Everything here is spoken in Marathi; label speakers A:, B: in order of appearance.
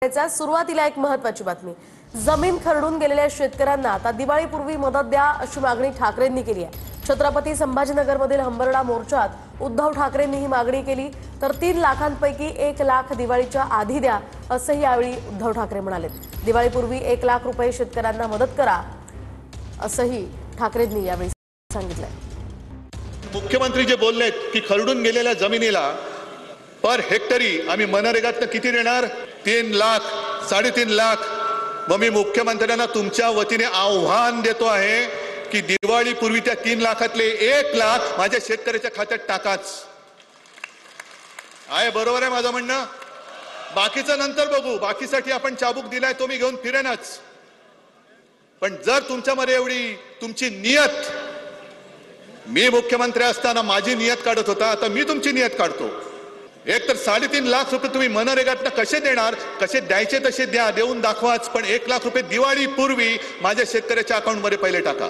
A: सुरुवातीला एक महत्त्वाची बातमी। जमीन खरडून गेलेल्या शेतकऱ्यांना आता दिवाळीपूर्वी मदत द्या अशी मागणी ठाकरेंनी केली आहे। छत्रपती संभाजीनगरमधील हंबरडा मोर्चात उद्धव ठाकरेंनी ही मागणी केली, तर 3 लाखांपैकी 1 लाख दिवाळीच्या आधी द्या असंही यावेळी उद्धव ठाकरे म्हणाले। दिवाळीपूर्वी 1 लाख रुपये शेतकऱ्यांना मदत करा असंही ठाकरेंनी यावेळी सांगितलं।
B: मुख्यमंत्री जे बोललेत की खरडून गेलेल्या जमिनीला पर हेक्टरी आम्ही मनरेगातनं किती देणार? 3 लाख 3.5 लाख। मग मी मुख्यमंत्र्यांना तुमच्या वतीने आव्हान देतो आहे की दिवाळीपूर्वी त्या 3 लाखातले 1 लाख माझ्या शेतकऱ्याच्या खात्यात टाकाच। आहे बरोबर आहे माझं म्हणणं? बाकीचं नंतर बघू, बाकीसाठी आपण चाबूक दिलाय तो मी घेऊन फिरेनच, पण जर तुमच्यामध्ये एवढी तुमची नियत, मी मुख्यमंत्री असताना माझी नियत काढत होता, आता मी तुमची नियत काढतो। एक तर 3.5 लाख रुपये तुम्ही मनरेगातनं कसे देणार? कसे द्यायचे तसे द्या, देऊन दाखवाच, पण 1 लाख रुपये दिवाळीपूर्वी माझ्या शेतकऱ्याच्या अकाउंटमध्ये पहिले टाका।